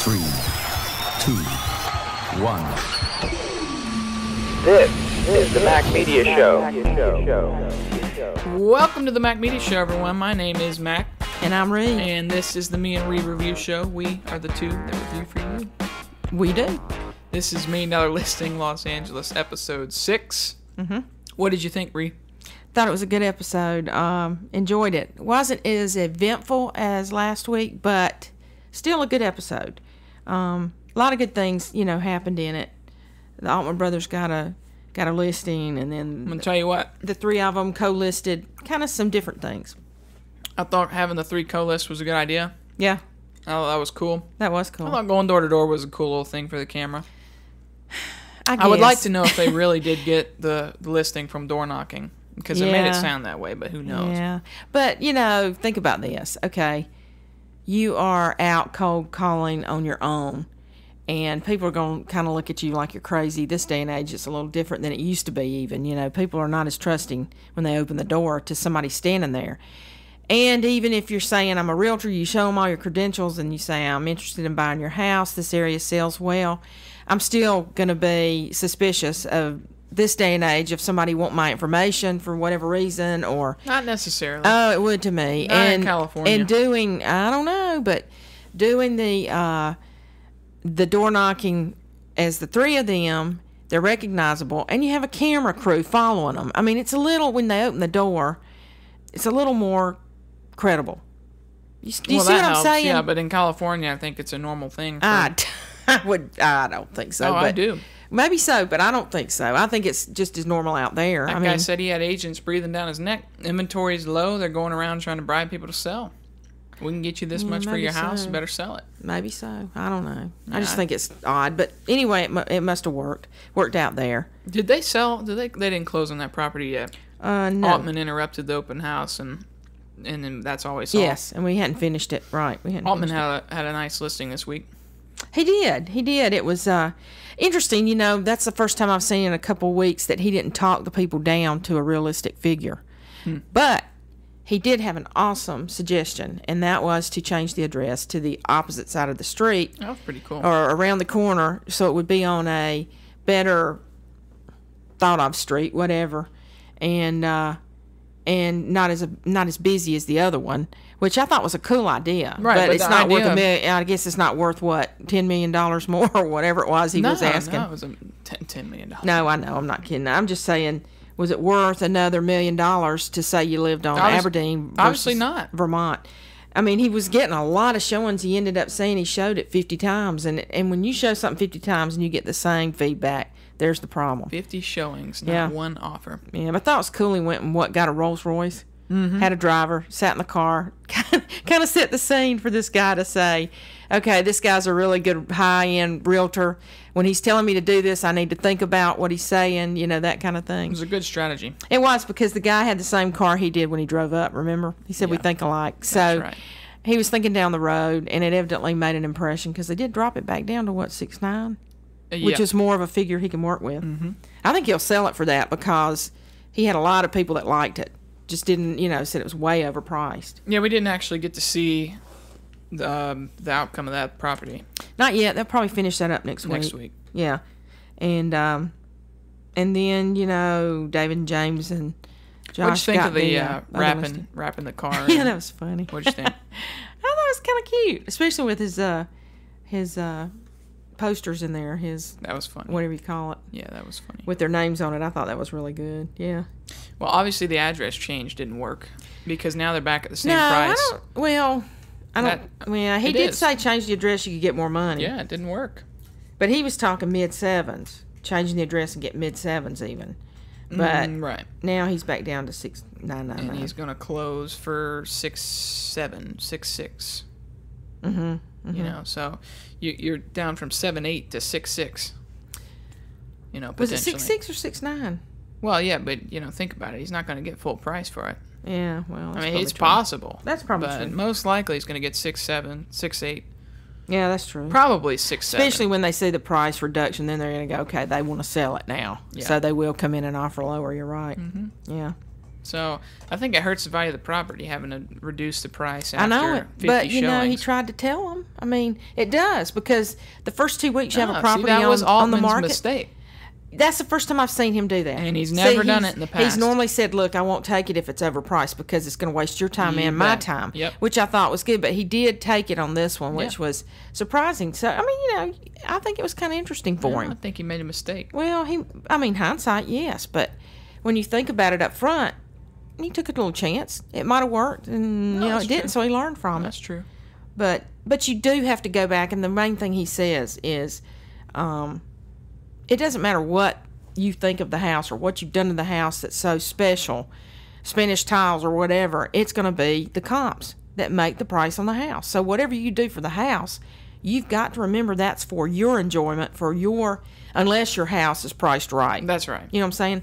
3, 2, 1. This is the Mac Media Show. Welcome to the Mac Media Show, everyone. My name is Mac. And I'm Ree. And this is the Me and Ree Review Show. We are the two that review for you. We do. This is $1 Million Listing Los Angeles, episode 6. Mm-hmm. What did you think, Ree? Thought it was a good episode. Enjoyed it. Wasn't as eventful as last week, but still a good episode. A lot of good things, happened in it. The Altman brothers got a listing, and then I'm gonna tell you what. the three of them co-listed kind of some different things. I thought having the 3 co-lists was a good idea. Yeah, Oh, that was cool. that was cool. I thought going door to door was a cool little thing for the camera. I would like guess. to know if they really did get the listing from door knocking, because it made it sound that way, but who knows? Yeah, but think about this. Okay, you are out cold calling on your own, and people are going to kind of look at you like you're crazy. This day and age, it's a little different than it used to be. Even people are not as trusting when they open the door to somebody standing there. And even if you're saying I'm a realtor, you show them all your credentials and you say I'm interested in buying your house. This area sells well. I'm still going to be suspicious of this day and age if somebody want my information for whatever reason or. Not necessarily. Oh, it would to me. Not in California. And doing, I don't know, but doing the door knocking as the 3 of them, they're recognizable, and you have a camera crew following them. I mean, it's a little, when they open the door, it's a little more credible. Do you see what I'm saying? Yeah, but in California, I think it's a normal thing. I don't think so. Oh, but I do. Maybe so, but I don't think so. I think it's just as normal out there. That guy said he had agents breathing down his neck. Inventory's low. They're going around trying to bribe people to sell. We can get you this much for your house. You better sell it. Maybe so. I don't know. Yeah. I just think it's odd. But anyway, it must have worked out there. Did they sell? They didn't close on that property yet. No. Altman interrupted the open house, and then that's all we saw. Yes, and we hadn't finished it. Right. Altman had a nice listing this week. He did. It was interesting. That's the first time I've seen in a couple of weeks that he didn't talk the people down to a realistic figure. But he did have an awesome suggestion, and that was to change the address to the opposite side of the street. That was pretty cool. Or around the corner, so it would be on a better thought of street, whatever, and not as busy as the other one, which I thought was a cool idea. Right, but it's not worth I guess it's not worth what, $10 million more or whatever it was he was asking. No, it was $10 million. No, I know. I'm not kidding. I'm just saying, was it worth another $1 million to say you lived on Aberdeen? Obviously not. Vermont. I mean, he was getting a lot of showings. He ended up saying he showed it 50 times. And when you show something 50 times and you get the same feedback, there's the problem. 50 showings, not one offer. Yeah, but I thought it was cool. He went and got a Rolls Royce, had a driver, sat in the car, kind of set the scene for this guy to say, okay, this guy's a really good high-end realtor. When he's telling me to do this, I need to think about what he's saying, that kind of thing. It was a good strategy. It was, because the guy had the same car he did when he drove up, remember? He said we think alike. So that's right. He was thinking down the road, and it evidently made an impression because they did drop it back down to, 6.9? Which is more of a figure he can work with. Mm-hmm. I think he'll sell it for that because he had a lot of people that liked it. Just didn't, said it was way overpriced. Yeah, we didn't actually get to see the outcome of that property. Not yet. They'll probably finish that up next week. Yeah. And then, David and James and Josh. What'd you think of the wrapping the car? Yeah, that was funny. What'd you think? I thought it was kind of cute, especially with his posters in there. That was funny. Whatever you call it. Yeah, that was funny. With their names on it. I thought that was really good. Yeah. Well, obviously the address change didn't work because now they're back at the same price. He did say change the address, you could get more money. Yeah, it didn't work. But he was talking mid-7s, changing the address and get mid-7s even. But right. Now he's back down to 6.999. And he's going to close for 6.7, 6.6. Mm-hmm. So you're down from 7.8 to 6.6. Potentially. Was it 6.6 or 6.9? Well, yeah, but think about it. He's not going to get full price for it. Yeah, well, it's possible. That's probably true. But most likely he's going to get 6.7, 6.8. Yeah, that's true. Probably 6.7. Especially when they see the price reduction, then they're going to go, okay, they want to sell it now. Yeah. So they will come in and offer lower. You're right. Mm-hmm. Yeah. So I think it hurts the value of the property having to reduce the price after I know it, 50 but you know he showings. tried to tell him. I mean, it does because the first 2 weeks you have a No, property see, that was on the Altman's market. mistake. That's the first time I've seen him do that. And he's never done it in the He's past. normally said, look, I won't take it if it's overpriced because it's going to waste your time You and my bet. time, Yep. which I thought was good. But he did take it on this one, which was surprising. So, I mean, you know, I think it was kind of interesting for I him. think he made a mistake. Well, hindsight, yes. But when you think about it up front, he took a little chance. It might have worked, and, you know, that's it didn't, true. so he learned from That's it. true. But you do have to go back, and the main thing he says is it doesn't matter what you think of the house or what you've done to the house that's so special, Spanish tiles or whatever, it's going to be the comps that make the price on the house. So whatever you do for the house, you've got to remember that's for your enjoyment, unless your house is priced right. That's right. You know what I'm saying?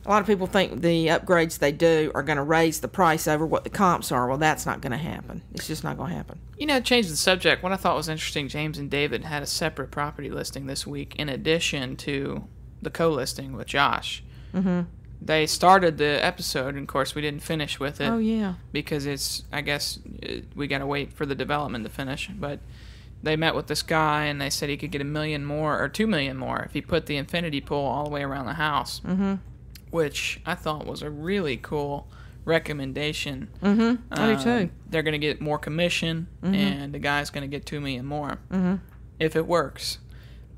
A lot of people think the upgrades they do are going to raise the price over what the comps are. Well, that's not going to happen. It's just not going to happen. You know, change the subject. What I thought was interesting, James and David had a separate property listing this week in addition to the co-listing with Josh. Mm-hmm. They started the episode, and of course we didn't finish with it. Oh, yeah. Because I guess we got to wait for the development to finish. But they met with this guy, and they said he could get $1 million more or $2 million more if he put the infinity pool all the way around the house. Mm-hmm. Which I thought was a really cool recommendation. Mm-hmm. I do too. They're going to get more commission, and the guy's going to get $2 million more if it works.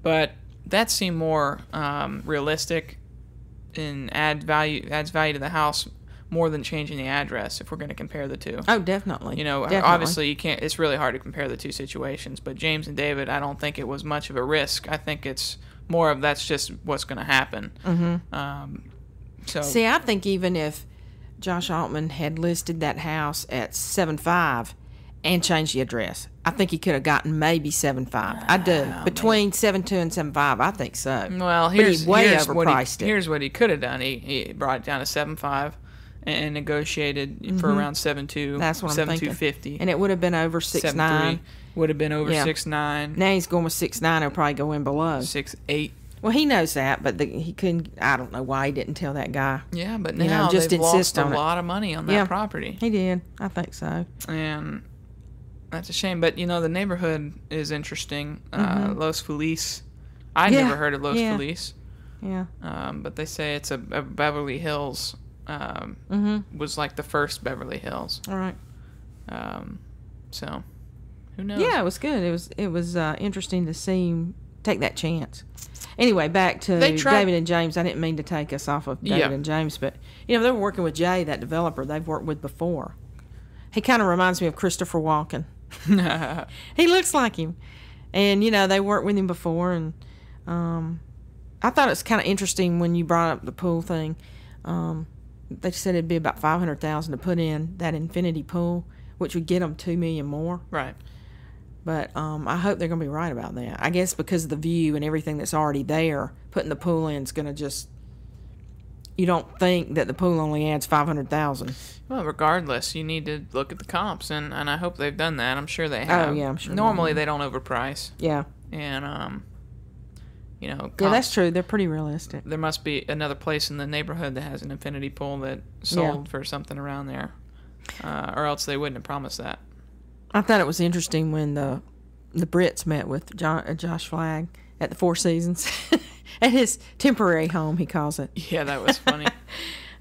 But that seemed more realistic and adds value to the house more than changing the address. If we're going to compare the two, Oh, definitely. you know, Definitely. obviously you can't. It's really hard to compare the two situations. But James and David, I don't think it was much of a risk. I think it's more of that's just what's going to happen. Mm-hmm. So See, I think even if Josh Altman had listed that house at 7.5 and changed the address, I think he could have gotten maybe 7.5. I do. Between 7.2 and 7.5, I think so. Well, But he here's way here's overpriced it. Here's what he could have done. He brought it down to 7.5 and negotiated for around 7.2. That's what I'm thinking. 7.250. And it would have been over 6.9. Would have been over Yeah. 6.9. Now he's going with 6.9. He'll probably go in below. 6.8. Well, he knows that, but he couldn't. I don't know why he didn't tell that guy. Yeah, but You know, now just they've insist lost a on it. lot of money on that Yeah. property, He did. I think so. and that's a shame. But you know, the neighborhood is interesting. Los Feliz. I'd Yeah, never heard of Los yeah. Feliz. Yeah. But they say it's a Beverly Hills. Was like the first Beverly Hills. All right. So who knows? Yeah, it was good. It was interesting to see him take that chance. Anyway, back to They tried- David and James. I didn't mean to take us off of David Yeah. and James, but you know they were working with Jay, that developer they've worked with before. He kind of reminds me of Christopher Walken. He looks like him, and you know they worked with him before, and I thought it was kind of interesting when you brought up the pool thing. They said it'd be about $500,000 to put in that infinity pool, which would get them $2 million more. Right. But I hope they're going to be right about that. I guess because of the view and everything that's already there, putting the pool in is going to just. You don't think that the pool only adds $500,000. Well, regardless, you need to look at the comps, and I hope they've done that. I'm sure they have. Oh, yeah, I'm sure they Normally, have. they don't overprice, Yeah. and you know, Yeah, comps, that's true. They're pretty realistic. there must be another place in the neighborhood that has an infinity pool that sold for something around there, or else they wouldn't have promised that. I thought it was interesting when the Brits met with Josh Flagg at the Four Seasons. At his temporary home, he calls it. Yeah, that was funny.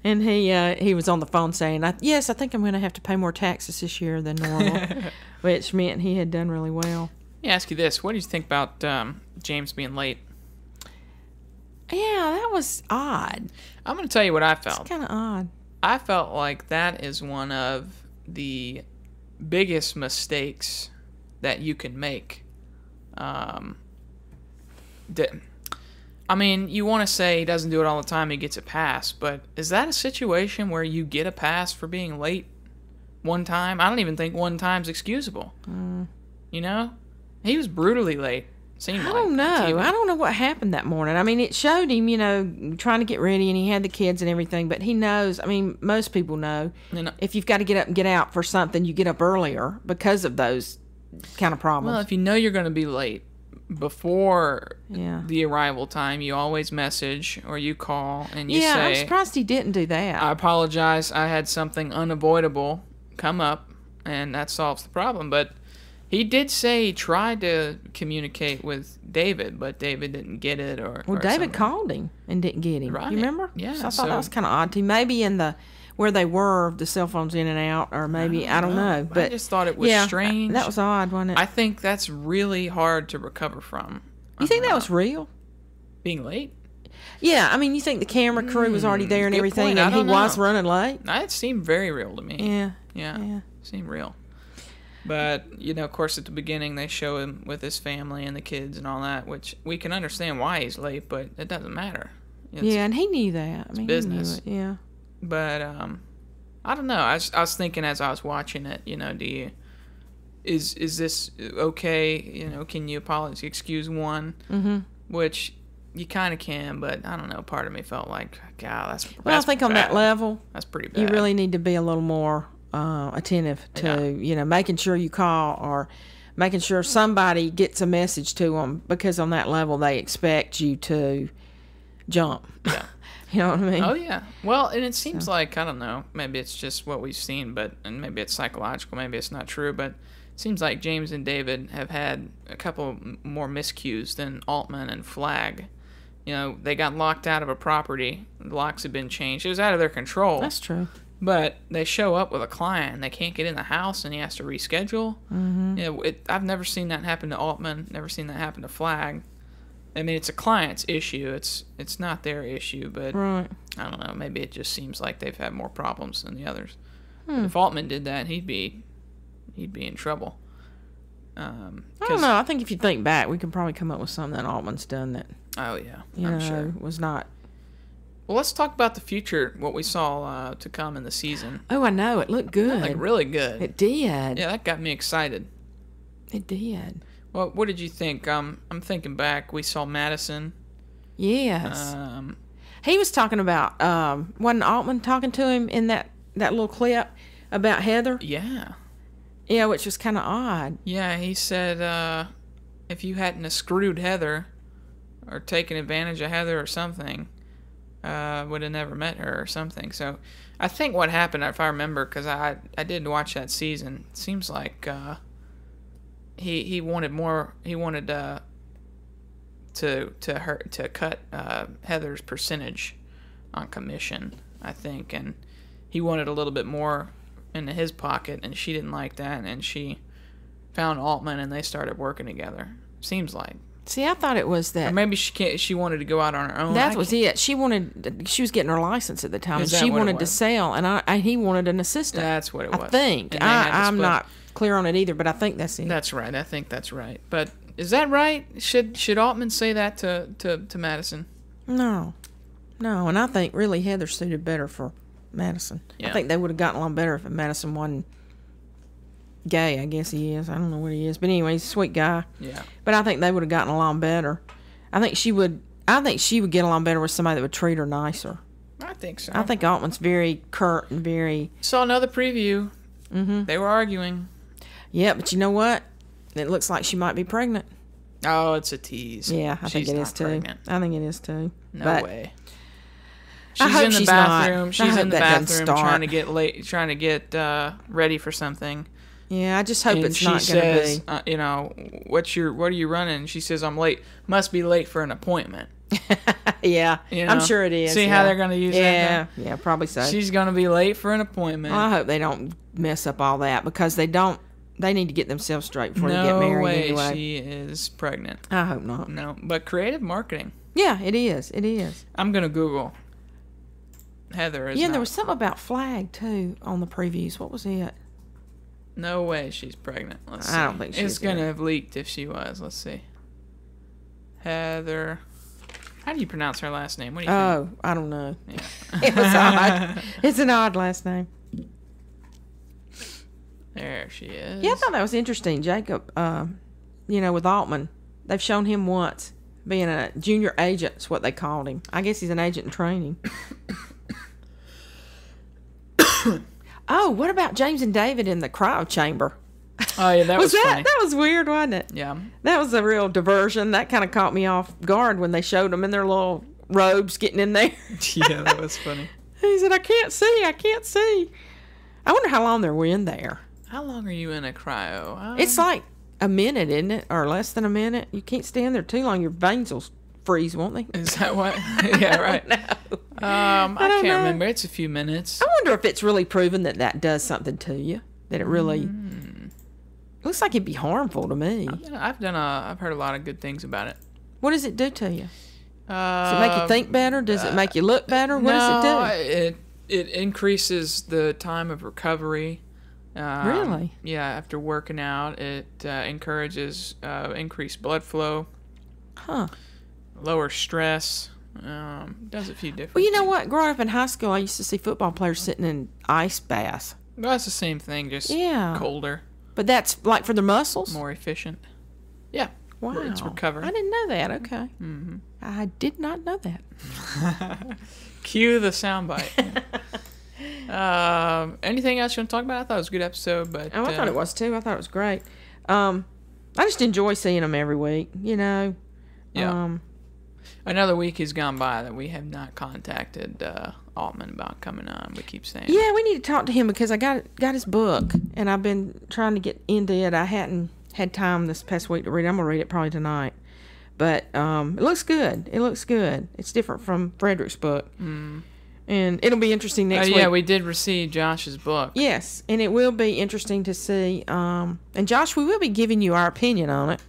And he was on the phone saying, yes, I think I'm going to have to pay more taxes this year than normal, which meant he had done really well. Let me ask you this: what do you think about James being late? Yeah, that was odd. I'm going to tell you what I felt. It's kind of odd. I felt like that is one of the biggest mistakes that you can make. I mean, you want to say he doesn't do it all the time, he gets a pass, but is that a situation where you get a pass for being late one time? I don't even think one time's excusable. You know? He was brutally late. Seemed I like don't on know. TV. I don't know what happened that morning. I mean, it showed him, you know, trying to get ready, and he had the kids and everything, but he knows, I mean, most people know, And, if you've got to get up and get out for something, you get up earlier because of those kind of problems. well, if you know you're going to be late, before Yeah. the arrival time, you always message or you call and you Yeah, say, I'm surprised he didn't do that. I apologize, I had something unavoidable come up, and that solves the problem. But he did say he tried to communicate with David, but David didn't get it. Or David something. called him and didn't get him. Right. You remember? Yeah, So I thought so- that was kind of odd too. Maybe in the where they were, the cell phones in and out, or maybe I don't know. But I just thought it was yeah, strange. That was odd, wasn't it? I think that's really hard to recover from. You think that was real? Being late? Yeah, I mean, you think the camera crew was already there and good everything, point. I and he don't was know. running late? It seemed very real to me. Yeah. Yeah. Seemed real. But, of course, at the beginning, they show him with his family and the kids and all that, which we can understand why he's late, but it doesn't matter. Yeah, and he knew that. I mean, business. He knew it. Yeah. But, I don't know. I was thinking as I was watching it, do you... Is this okay? Can you excuse one? Mm-hmm. Which you kind of can, but I don't know. Part of me felt like, God, that's Well, I think on that level, that's pretty bad. you really need to be a little more attentive to, making sure you call or making sure somebody gets a message to them, because on that level they expect you to jump. Yeah. You know what I mean? Oh, yeah. Well, and it seems like, I don't know, maybe it's just what we've seen, and maybe it's psychological, maybe it's not true, but it seems like James and David have had a couple more miscues than Altman and Flagg. They got locked out of a property. The locks had been changed. It was out of their control. That's true. But they show up with a client, and they can't get in the house, and he has to reschedule. Mm-hmm. I've never seen that happen to Altman, never seen that happen to Flagg. I mean, it's a client's issue. It's not their issue, but Right. I don't know. Maybe it just seems like they've had more problems than the others. If Altman did that, he'd be in trouble. I don't know. I think if you think back, we could probably come up with something that Altman's done that Oh yeah, I'm sure. was not. Well, let's talk about the future. What we saw to come in the season. Oh, I know. It looked good. Like really good. It did. Yeah, that got me excited. It did. Well, what did you think? I'm thinking back. We saw Madison. Yes. He was talking about, wasn't Altman talking to him in that little clip about Heather? Yeah. Yeah, which was kind of odd. Yeah, he said if you hadn't have screwed Heather or taken advantage of Heather or something, would have never met her or something. So I think what happened, if I remember, because I did watch that season, it seems like he wanted more. He wanted to cut Heather's percentage on commission, I think, and he wanted a little bit more into his pocket, and she didn't like that, and she found Altman, and they started working together. Seems like. See, I thought it was that. Or maybe she wanted to go out on her own. That was it. She was getting her license at the time, and Is that she what it wanted to was? sell, and he wanted an assistant. That's what it was. I think. And they had to I'm split. not clear on it either, but I think that's it. That's right. I think that's right. But is that right? Should Altman say that to Madison? No, and I think really Heather suited better for Madison. Yeah. I think they would have gotten along better if Madison wasn't gay. I guess he is. I don't know what he is, but anyway, he's a sweet guy. Yeah. But I think they would have gotten along better. I think she would get along better with somebody that would treat her nicer. I think so. I think Altman's very curt and very. Saw another preview. Mm-hmm. They were arguing. Yeah, but you know what? It looks like she might be pregnant. Oh, it's a tease. Yeah, I think She's it not is too. pregnant. I think it is too. No But way. I She's hope in the she's not. bathroom. I She's hope in the that doesn't bathroom start. trying to get ready for something. Yeah, I just hope And it's she not going says, to be. what are you running? And she says, I'm late. Must be late for an appointment. Yeah, You know? I'm sure it is. See how they're gonna use that Yeah, yeah, probably so. She's gonna be late for an appointment. Well, I hope they don't mess up all that because they don't. They need to get themselves straight before they get No married way anyway. she is pregnant. I hope not. No, but creative marketing. Yeah, it is. It is. I'm gonna Google. Heather is. Yeah, not, there was something about Flagg too on the previews. What was it? No way she's pregnant. Let's see. I don't think It's she's gonna either. have leaked if she was. Let's see. Heather. How do you pronounce her last name? What do you Oh, I don't know. think? It was odd. It's an odd last name. There she is. Yeah, I thought that was interesting. Jacob, with Altman, they've shown him once being a junior agent. Is what they called him. I guess he's an agent in training. Oh, what about James and David in the cryo chamber? Oh yeah, that was funny. That was weird, wasn't it? Yeah. That was a real diversion. That kind of caught me off guard when they showed them in their little robes getting in there. Yeah, that was funny. He said, I can't see. I wonder how long they were in there. How long are you in a cryo? It's like a minute, isn't it? Or less than a minute. You can't stay in there too long. Your veins will freeze, won't they? Is that what? Yeah, right. No. I don't can't know. remember. It's a few minutes. I wonder if it's really proven that does something to you. That it really looks like it'd be harmful to me. I've heard a lot of good things about it. What does it do to you? Does it make you think better? Does it make you look better? What does it do? It increases the time of recovery. Really? Yeah, after working out, it encourages increased blood flow. Huh. Lower stress. Does a few different Well, you know things. what? Growing up in high school, I used to see football players sitting in ice baths. Well, that's the same thing, just Yeah. colder, But that's like for the muscles? more efficient. Yeah. Wow. It's recovering. I didn't know that. Okay. Mm-hmm. I did not know that. Cue the soundbite. Anything else you want to talk about? I thought it was a good episode, but Oh, I thought it was too. I thought it was great. I just enjoy seeing them every week, you know. Yeah. Another week has gone by that we have not contacted Altman about coming on. We keep saying, Yeah, we need to talk to him because I got his book, and I've been trying to get into it. I hadn't had time this past week to read it. I'm going to read it probably tonight. But it looks good. It's different from Frederick's book. And it'll be interesting next week. Yeah, we did receive Josh's book. Yes, and it will be interesting to see. And Josh, we will be giving you our opinion on it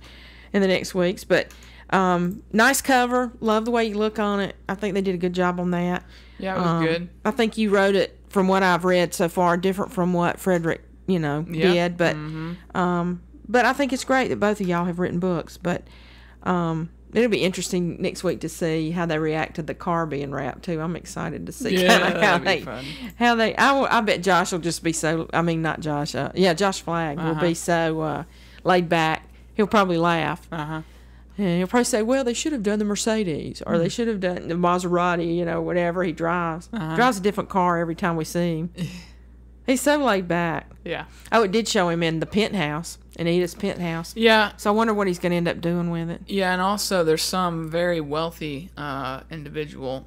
in the next weeks. But nice cover. Love the way you look on it. I think they did a good job on that. Yeah, it was good. I think you wrote it, from what I've read so far, different from what Frederick, did. But but I think it's great that both of y'all have written books. But it'll be interesting next week to see how they react to the car being wrapped too. I'm excited to see how they. I bet Josh will just be so. I mean, not Josh. Josh Flagg will be so laid back. He'll probably laugh. And he'll probably say, well, they should have done the Mercedes, or they should have done the Maserati, whatever he drives. Drives a different car every time we see him. He's so laid back. Yeah. Oh, it did show him in the penthouse, in Edith's penthouse. Yeah. So I wonder what he's going to end up doing with it. Yeah, and also there's some very wealthy individual.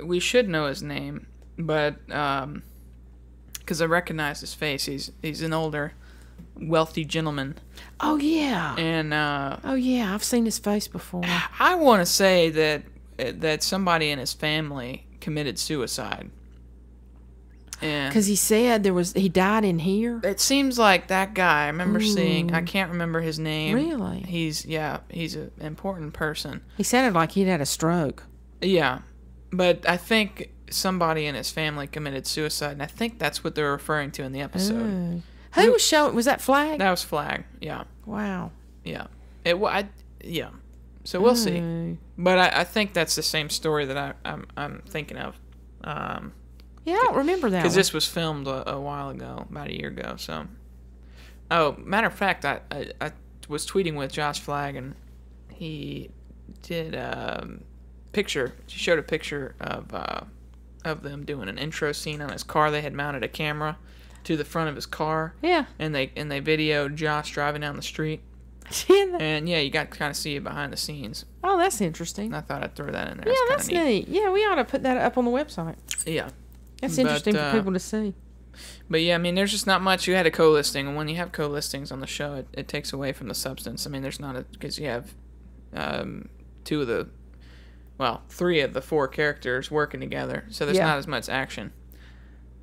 We should know his name, but because I recognize his face. He's an older, wealthy gentleman. Oh, yeah. And I've seen his face before. I want to say that somebody in his family committed suicide. Because he said he died in here. It seems like that guy. I remember seeing. I can't remember his name. Really? He's an important person. He sounded like he'd had a stroke. Yeah, but I think somebody in his family committed suicide, and I think that's what they're referring to in the episode. Who was showing? Was that Flagg? That was Flagg. Yeah. Wow. Yeah. Yeah. So we'll see. But I think that's the same story that I'm thinking of. Yeah, I don't remember that. Because this was filmed a while ago, about a year ago. So, matter of fact, I was tweeting with Josh Flagg, and he did picture. She showed a picture of them doing an intro scene on his car. They had mounted a camera to the front of his car. Yeah. And they videoed Josh driving down the street. And yeah, you got to kind of see it behind the scenes. Oh, that's interesting. I thought I'd throw that in there. Yeah, that's neat. Yeah, we ought to put that up on the website. Yeah. That's interesting for people to see. But yeah, I mean, there's just not much. You had a co-listing, and when you have co-listings on the show, it takes away from the substance. I mean, there's not because you have three of the four characters working together, so there's not as much action.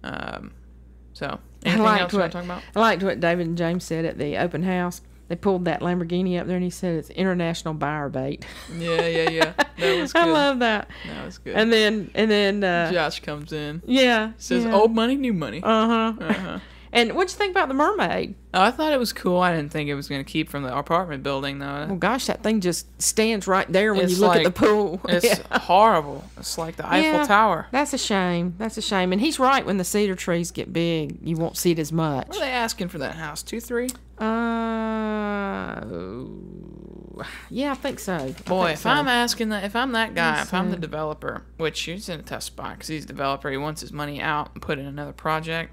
So anything else you want to talk about? I liked what David and James said at the open house. They pulled that Lamborghini up there, and he said it's international buyer bait. Yeah. That was good. I love that. That was good. And then Josh comes in. Yeah. Says old money, new money. And what'd you think about the mermaid? Oh, I thought it was cool. I didn't think it was going to keep from the apartment building, though. Well, gosh, that thing just stands right there when you look at the pool. It's horrible. It's like the Eiffel Tower. That's a shame. And he's right. When the cedar trees get big, you won't see it as much. What are they asking for that house? 2-3? Yeah, I think so. Boy, if I'm asking that, if I'm that guy, if I'm the developer, which he's in a tough spot because he's a developer, he wants his money out and put in another project.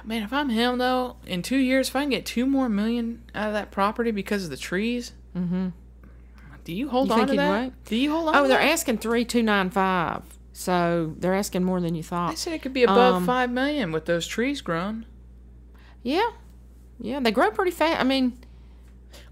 Man, if I'm him, though, in 2 years, if I can get $2 more million out of that property because of the trees, do you hold on to that? Do you hold on to that? Oh, they're asking $3,295. So they're asking more than you thought. They said it could be above $5 million with those trees grown. Yeah. Yeah, they grow pretty fast. I mean,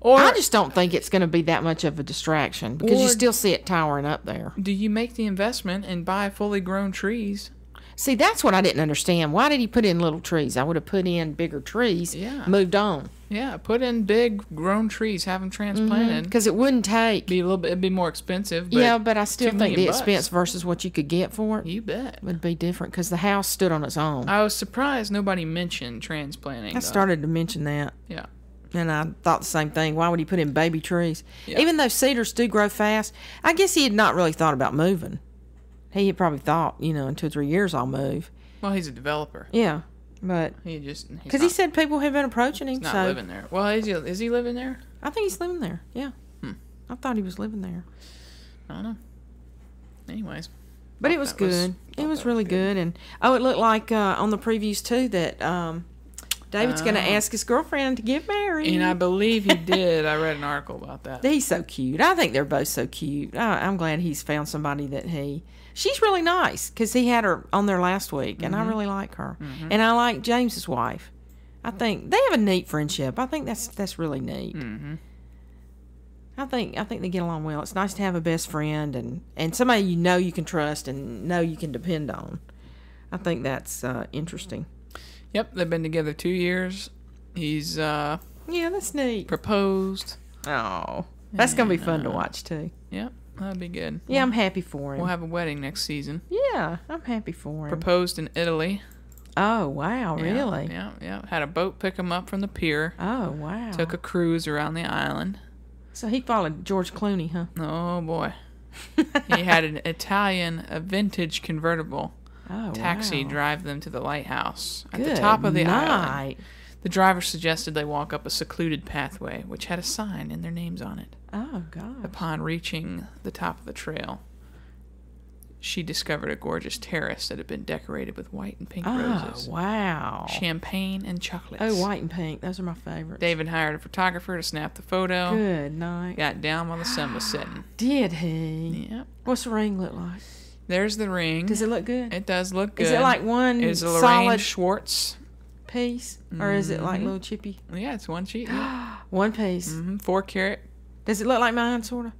Or I just don't think it's going to be that much of a distraction because you still see it towering up there. do you make the investment and buy fully grown trees? See, that's what I didn't understand. Why did he put in little trees? I would have put in bigger trees, moved on. Yeah, put in big grown trees, have them transplanted. Because it wouldn't take. It'd be more expensive. But but I still $2 think the million expense versus what you could get for it You bet. would be different because the house stood on its own. I was surprised nobody mentioned transplanting. I started to mention that. Yeah. And I thought the same thing. Why would he put in baby trees? Yeah. Even though cedars do grow fast, I guess he had not really thought about moving. He had probably thought, in 2 or 3 years I'll move. Well, he's a developer. Yeah, but Because he said people have been approaching him. He's not living there. Well, is he living there? I think he's living there. Yeah. I thought he was living there. I don't know. Anyways. But it was good. It was really good. And it looked like on the previews too that David's going to ask his girlfriend to get married. And I believe he did. I read an article about that. He's so cute. I think they're both so cute. I'm glad he's found somebody that she's really nice because he had her on there last week, and I really like her. And I like James's wife. I think they have a neat friendship. I think that's really neat. I think they get along well. It's nice to have a best friend and somebody you can trust and know you can depend on. I think that's interesting. Yep, they've been together 2 years. He's that's neat. Proposed. Oh, that's gonna be fun to watch too. Yep, that'd be good. Yeah, I'm happy for him. We'll have a wedding next season. Yeah, I'm happy for him. Proposed in Italy. Oh wow, really? Yeah. Had a boat pick him up from the pier. Oh wow. Took a cruise around the island. So he followed George Clooney, huh? Oh boy. He had a vintage convertible. Taxi drive them to the lighthouse at the top of the island. The driver suggested they walk up a secluded pathway, which had a sign and their names on it. Oh, gosh. Upon reaching the top of the trail, she discovered a gorgeous terrace that had been decorated with white and pink roses. Oh, wow. Champagne and chocolates. Oh, white and pink. Those are my favorites. David hired a photographer to snap the photo. Good night. Got down while the sun was setting. Did he? Yep. What's the ring look like? There's the ring. Does it look good? It does look good. Is it like one Is it Lorraine solid Schwartz piece? Or is it like little chippy? Yeah, it's one sheet. Yeah. One piece. 4 carat. Does it look like mine, sort of?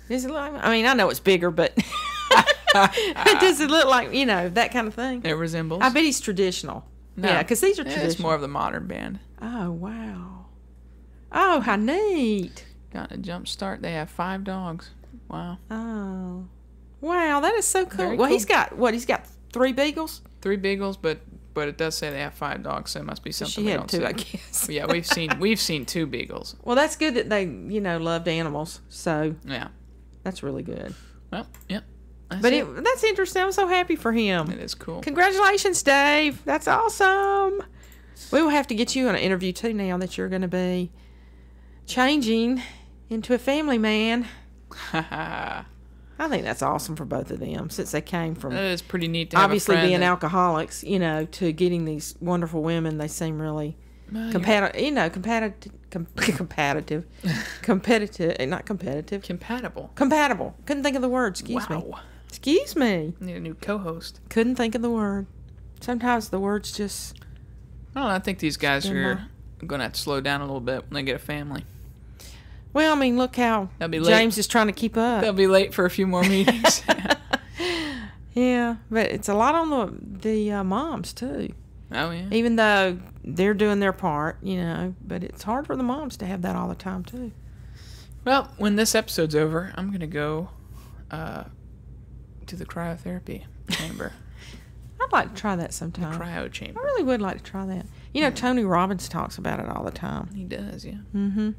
Does it look like mine? I mean, I know it's bigger, but does it look like, that kind of thing? It resembles. I bet he's traditional. No. Yeah, because these are traditional. It's more of the modern band. Oh, wow. Oh, how neat. Got a jump start. They have 5 dogs. Wow. Oh. Wow, that is so cool. Very well, cool. He's got 3 beagles? 3 beagles, but it does say they have 5 dogs, so it must be something she we had don't 2, see. I guess. Yeah, we've seen 2 beagles. Well, that's good that they, loved animals. So yeah, that's really good. Well, yep. That's interesting. I'm so happy for him. It is cool. Congratulations, Dave. That's awesome. We will have to get you on an interview too now that you're going to be changing into a family man. I think that's awesome for both of them since they came from. That is pretty neat to have obviously a friend being alcoholics, to getting these wonderful women. They seem really competitive, not competitive. Compatible. Couldn't think of the word. Excuse me. Excuse me. Need a new co-host. Couldn't think of the word. Sometimes the words just. I think these guys are going to have to slow down a little bit when they get a family. Well, I mean, look how James is trying to keep up. They'll be late for a few more meetings. Yeah, but it's a lot on the moms, too. Oh, yeah. Even though they're doing their part, but it's hard for the moms to have that all the time, too. Well, when this episode's over, I'm going to go to the cryotherapy chamber. I'd like to try that sometime. The cryo chamber. I really would like to try that. Tony Robbins talks about it all the time. He does, yeah. Mm-hmm.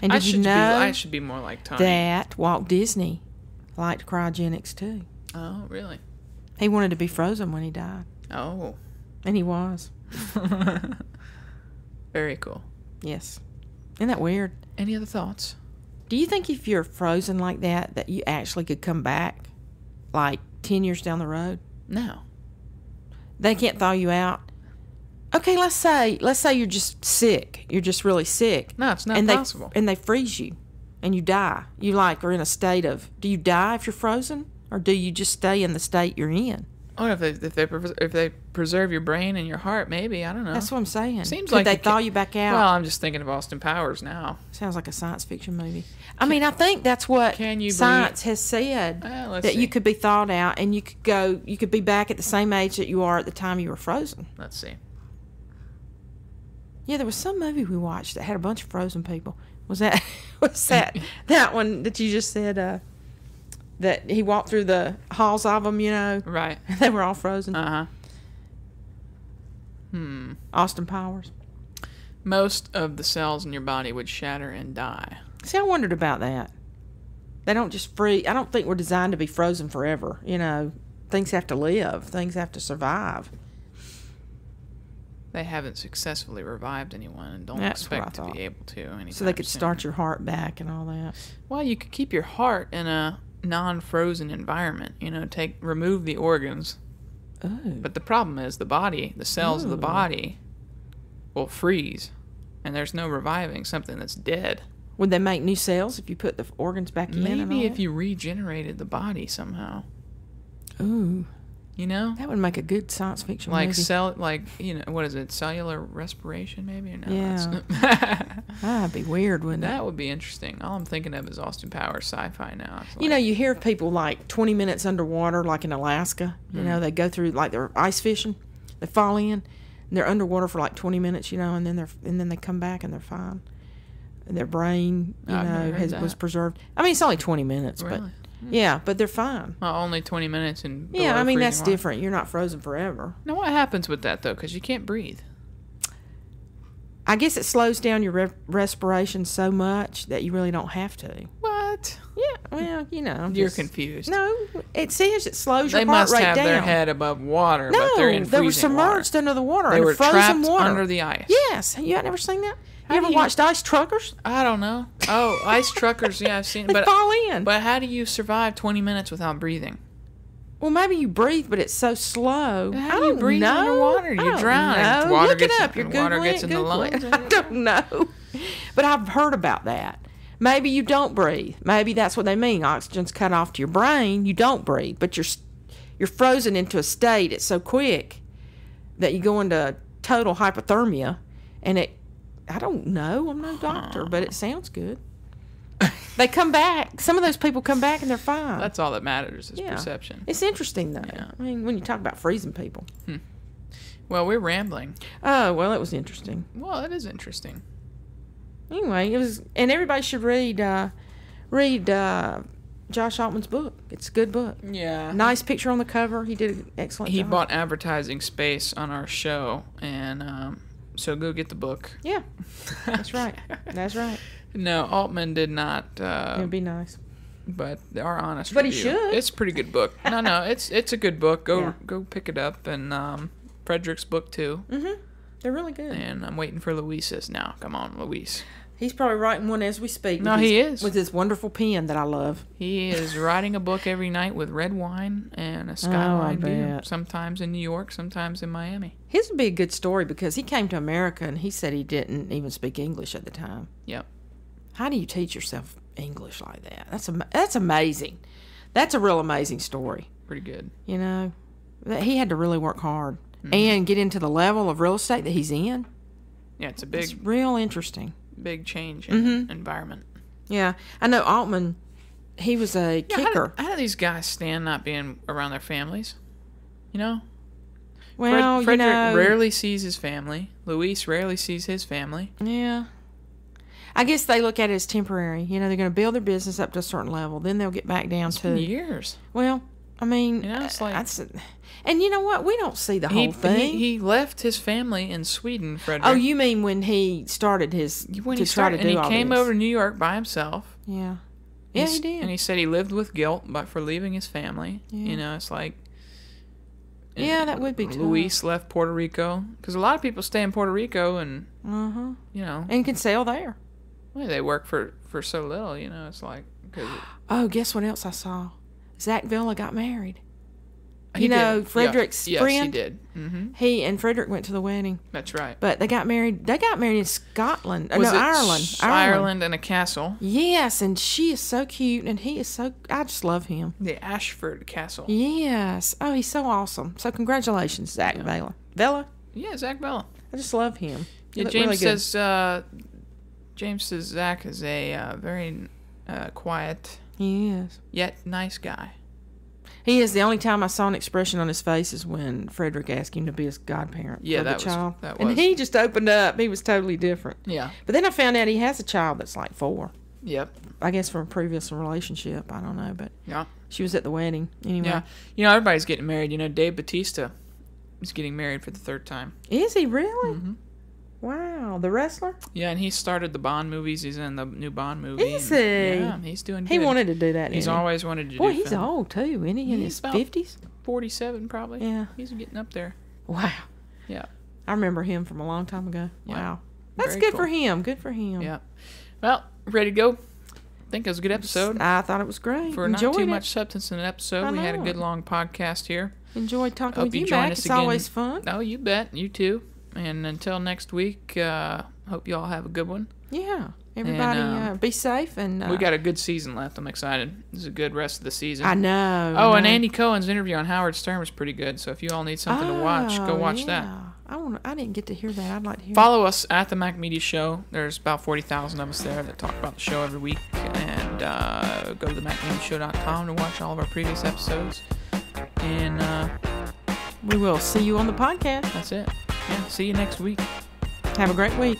And did you know I should be more like Tony. That Walt Disney liked cryogenics too? Oh, really? He wanted to be frozen when he died. Oh. And he was. Very cool. Yes. Isn't that weird? Any other thoughts? Do you think if you're frozen like that you actually could come back like 10 years down the road? No. They can't thaw you out? Okay, let's say you're just sick. You're just really sick. No, it's not and possible. And they freeze you, and you die. You are in a state of. Do you die if you're frozen, or do you just stay in the state you're in? Oh, if they preserve your brain and your heart, maybe, I don't know. That's what I'm saying. Seems Could like they thaw you back out? Well, I'm just thinking of Austin Powers now. Sounds like a science fiction movie. I mean, I think that's what science has said, that you could be thawed out and you could be back at the same age that you are at the time you were frozen. Let's see. Yeah, there was some movie we watched that had a bunch of frozen people. Was that that one that you just said? That he walked through the halls of them, Right. And they were all frozen. Austin Powers. Most of the cells in your body would shatter and die. See, I wondered about that. They don't just freeze. I don't think we're designed to be frozen forever. Things have to live. Things have to survive. They haven't successfully revived anyone and don't That's expect what I to be able to anytime So they could soon. start your heart back and all that. Well, you could keep your heart in a non-frozen environment. Remove the organs. Oh. But the problem is the cells of the body will freeze, and there's no reviving something that's dead. Would they make new cells if you put the organs back in? Maybe if you regenerated the body somehow. Ooh. That would make a good science fiction like movie. what is it? Cellular respiration, maybe? Or no, Yeah. That'd be weird, wouldn't it? That would be interesting. All I'm thinking of is Austin Powers sci-fi now. It's You hear of people like 20 minutes underwater, like in Alaska. They go through like they're ice fishing. They fall in, and they're underwater for like 20 minutes. And then they come back and they're fine. And their brain, was preserved. I mean, it's only 20 minutes, Really? but yeah, but they're fine. Well, only 20 minutes and Yeah, I mean that's water. different. You're not frozen forever. Now, what happens with that though? Because you can't breathe. I guess it slows down your respiration so much that you really don't have to. What? Yeah, well, You're confused. No, it says it slows your They heart must rate have down. their head above water, No, but they're in they were freezing submerged water. under the water. They in were frozen trapped water. under the ice. Yes, you had never seen that. How You do ever you- watched Ice Truckers? I don't know. Oh, ice truckers. Yeah, I've seen. They But fall in. But how do you survive 20 minutes without breathing? Well, maybe you breathe, but it's so slow. How I do you don't breathe know. underwater? You I don't drown. know. Water Look gets it up. You're and water Googling gets it. in the Google it. lungs. I don't know. But I've heard about that. Maybe you don't breathe. Maybe that's what they mean. Oxygen's cut off to your brain. You don't breathe, but you're frozen into a state. It's so quick that you go into total hypothermia, and I don't know. I'm no doctor, but it sounds good. They come back. Some of those people come back and they're fine. That's all that matters is perception. It's interesting though. Yeah. I mean, when you talk about freezing people. Well, we're rambling. Oh well, it was interesting. Well, it is interesting. Anyway, it was, and everybody should read Josh Altman's book. It's a good book. Yeah. Nice picture on the cover. He did an excellent He job. bought advertising space on our show, and so go get the book. Yeah, that's right. That's right. No, Altman did not. It would be nice. But our honest But he review. should. It's a pretty good book. No, it's a good book. Yeah. Go pick it up, and Frederick's book too. They're really good. And I'm waiting for Luis's now. Come on, Luis. He's probably writing one as we speak. No, he is. With his wonderful pen that I love. He is writing a book every night with red wine and a skyline view. bet. Sometimes in New York, sometimes in Miami. His would be a good story because he came to America and he said he didn't even speak English at the time. Yep. How do you teach yourself English like that? That's amazing. That's a real amazing story. Pretty good. He had to really work hard and get into the level of real estate that he's in. Yeah, it's a It's real interesting. big change in environment. Yeah, I know Altman. He was a kicker. How do these guys stand not being around their families? Well, Frederick rarely sees his family. Luis rarely sees his family. Yeah. I guess they look at it as temporary. They're going to build their business up to a certain level. Then they'll get back down to years. Well, I mean, it's like and you know what? We don't see the whole thing. He left his family in Sweden, Frederick. Oh, you mean when he started his when to he try to do and he all came this. over to New York by himself. Yeah. Yeah, he did. And he said he lived with guilt for leaving his family. Yeah. It's like. Yeah, that would be tough. Luis left Puerto Rico because a lot of people stay in Puerto Rico and and can sail there. Well, they work for so little. It's like. Oh, guess what else I saw? Zach Villa got married. He did. Frederick's Yes, friend. he did. Mm-hmm. He and Frederick went to the wedding. That's right. But they got married. They got married in Scotland. Was it Ireland. Ireland and a castle. Yes, and she is so cute, and he is so. I just love him. The Ashford Castle. Yes. Oh, he's so awesome. So congratulations, Zach Vela. Vela? Yeah, Zach Bella. I just love him. Yeah, James says. James says Zach is a very quiet, He is. yet nice guy. He is. The only time I saw an expression on his face is when Frederick asked him to be his godparent Yeah, for that the was- child. that And was. he just opened up. He was totally different. Yeah. But then I found out he has a child that's like 4. Yep. I guess from a previous relationship. I don't know, but Yeah. she was at the wedding anyway. Yeah. You know, everybody's getting married. You know, Dave Bautista is getting married for the 3rd time. Is he really? Mm-hmm. Wow, the wrestler. Yeah, and he started the Bond movies. He's in the new Bond movie. Is and- he? Yeah, he's doing good. He wanted to do that. He's didn't he? always wanted to do Boy, he's film. old too, isn't he? In He's his about 50s. 47 probably. Yeah. He's getting up there. Wow. Yeah. I remember him from a long time ago. Yeah. Wow. That's Very good cool. for him. Good for him. Yeah. Well, ready to go? I think it was a good episode. I thought it was great. For Enjoyed not too it. much substance in an episode, I we had a know good it. long podcast here. Enjoyed talking Hope with you you, join Mac. us It's again. always fun. Oh, you bet. You too. And until next week, hope you all have a good one. Yeah. Everybody be safe. And We got a good season left. I'm excited. This is a good rest of the season. I know. Oh, I and know. Andy Cohen's interview on Howard Stern was pretty good. So if you all need something to watch, go watch that. I didn't get to hear that. I'd like to hear Follow us at the Mac Media Show. There's about 40,000 of us there that talk about the show every week. And go to themacmediashow.com to watch all of our previous episodes. And We will see you on the podcast. that's it. Yeah, see you next week. Have a great week.